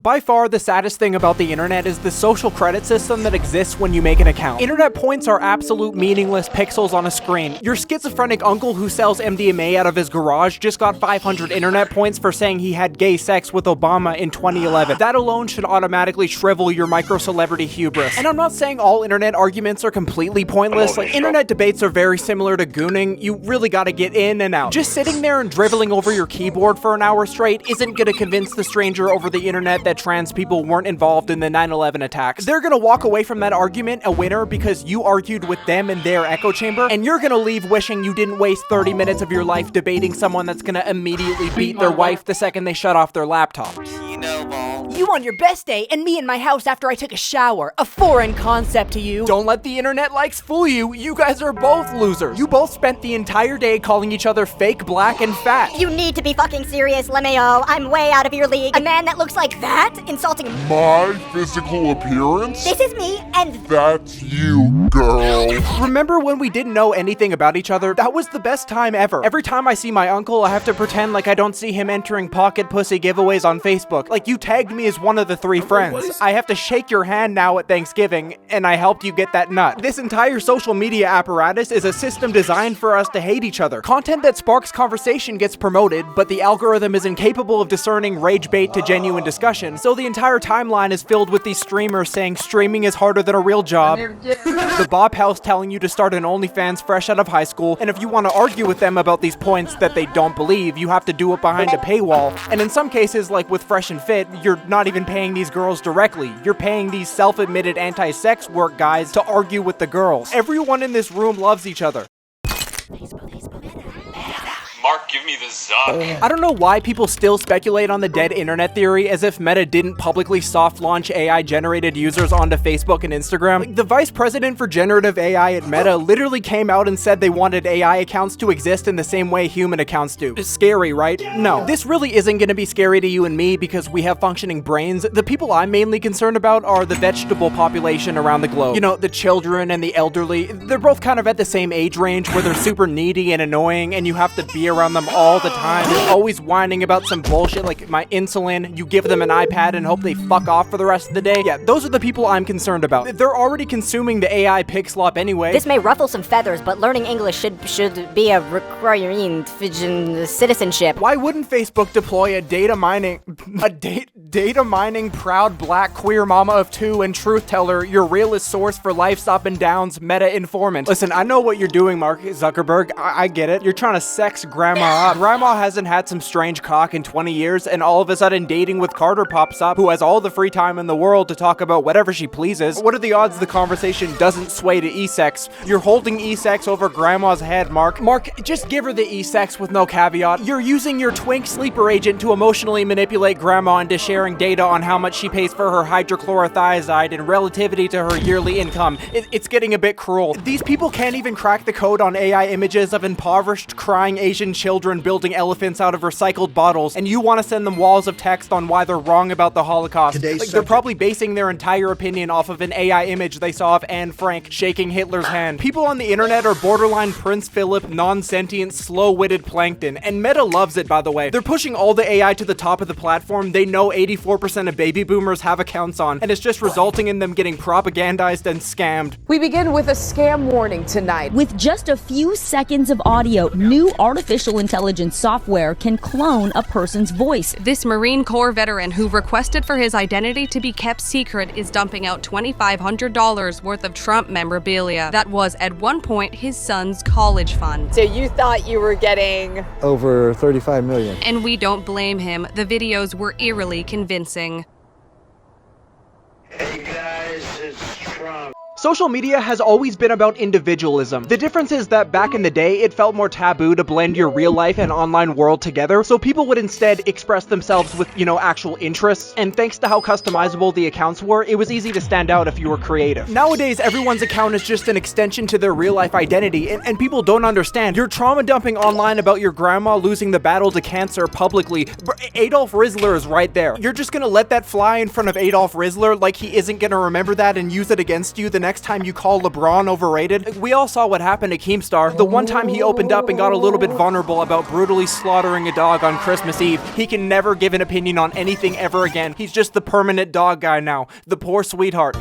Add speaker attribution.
Speaker 1: By far, the saddest thing about the internet is the social credit system that exists when you make an account. Internet points are absolute meaningless pixels on a screen. Your schizophrenic uncle who sells MDMA out of his garage just got 500 internet points for saying he had gay sex with Obama in 2011. That alone should automatically shrivel your micro-celebrity hubris. And I'm not saying all internet arguments are completely pointless. Like, internet debates are very similar to gooning. You really gotta get in and out. Just sitting there and dribbling over your keyboard for an hour straight isn't gonna convince the stranger over the internet that trans people weren't involved in the 9/11 attacks. They're gonna walk away from that argument a winner because you argued with them in their echo chamber, and you're gonna leave wishing you didn't waste 30 minutes of your life debating someone that's gonna immediately beat their wife the second they shut off their laptop.
Speaker 2: KeenoBald. You on your best day, and me in my house after I took a shower. A foreign concept to you.
Speaker 1: Don't let the internet likes fool you. You guys are both losers. You both spent the entire day calling each other fake, black, and fat.
Speaker 3: You need to be fucking serious, Lemeo. I'm way out of your league. A man that looks like that? Insulting
Speaker 4: my physical appearance?
Speaker 3: This is me, and
Speaker 4: that's you, girl.
Speaker 1: Remember when we didn't know anything about each other? That was the best time ever. Every time I see my uncle, I have to pretend like I don't see him entering pocket pussy giveaways on Facebook. Like, you tagged me as one of the 3 friends. I have to shake your hand now at Thanksgiving, and I helped you get that nut. This entire social media apparatus is a system designed for us to hate each other. Content that sparks conversation gets promoted, but the algorithm is incapable of discerning rage bait to genuine discussion, so the entire timeline is filled with these streamers saying streaming is harder than a real job. The Bob House telling you to start an OnlyFans fresh out of high school, and if you want to argue with them about these points that they don't believe, you have to do it behind a paywall. And in some cases, like with Fresh and Fit, you're not even paying these girls directly. You're paying these self-admitted anti-sex work guys to argue with the girls. Everyone in this room loves each other.
Speaker 5: Mark, give me the zuck.
Speaker 1: I don't know why people still speculate on the dead internet theory as if Meta didn't publicly soft launch AI-generated users onto Facebook and Instagram. Like, the vice president for generative AI at Meta literally came out and said they wanted AI accounts to exist in the same way human accounts do. It's scary, right? No. This really isn't gonna be scary to you and me because we have functioning brains. The people I'm mainly concerned about are the vegetable population around the globe. You know, the children and the elderly. They're both kind of at the same age range where they're super needy and annoying, and you have to be around them all the time. They're always whining about some bullshit like my insulin. You give them an iPad and hope they fuck off for the rest of the day. Yeah, those are the people I'm concerned about. They're already consuming the AI pig slop anyway.
Speaker 3: This may ruffle some feathers, but learning English should be a requiring citizenship.
Speaker 1: Why wouldn't Facebook deploy a data mining proud black queer mama of 2 and truth teller, your realest source for life's up and downs, meta informant? Listen, I know what you're doing, Mark Zuckerberg. I get it. You're trying to sex grandma up. Grandma hasn't had some strange cock in 20 years, and all of a sudden dating with Carter pops up, who has all the free time in the world to talk about whatever she pleases. What are the odds the conversation doesn't sway to e-sex? You're holding e-sex over grandma's head, Mark. Mark, just give her the e-sex with no caveat. You're using your twink sleeper agent to emotionally manipulate grandma into sharing data on how much she pays for her hydrochlorothiazide and relativity to her yearly income. It's getting a bit cruel. These people can't even crack the code on AI images of impoverished, crying Asian children building elephants out of recycled bottles, and you want to send them walls of text on why they're wrong about the Holocaust. Like, they're probably basing their entire opinion off of an AI image they saw of Anne Frank shaking Hitler's hand. People on the internet are borderline Prince Philip, non-sentient, slow-witted plankton, and Meta loves it, by the way. They're pushing all the AI to the top of the platform they know 84% of baby boomers have accounts on, and it's just resulting in them getting propagandized and scammed.
Speaker 6: We begin with a scam warning tonight.
Speaker 7: With just a few seconds of audio, new artificial intelligence software can clone a person's voice.
Speaker 8: This Marine Corps veteran who requested for his identity to be kept secret is dumping out $2,500 worth of Trump memorabilia. That was, at one point, his son's college fund.
Speaker 6: So you thought you were getting
Speaker 9: over 35 million.
Speaker 8: And we don't blame him. The videos were eerily convincing.
Speaker 10: Hey guys, it's Trump.
Speaker 1: Social media has always been about individualism. The difference is that back in the day, it felt more taboo to blend your real life and online world together, so people would instead express themselves with, actual interests, and thanks to how customizable the accounts were, it was easy to stand out if you were creative. Nowadays, everyone's account is just an extension to their real-life identity, and people don't understand. You're trauma dumping online about your grandma losing the battle to cancer publicly. Adolf Rizzler is right there. You're just gonna let that fly in front of Adolf Rizzler like he isn't gonna remember that and use it against you the next next time you call LeBron overrated. We all saw what happened to Keemstar. The one time he opened up and got a little bit vulnerable about brutally slaughtering a dog on Christmas Eve. He can never give an opinion on anything ever again. He's just the permanent dog guy now. The poor sweetheart.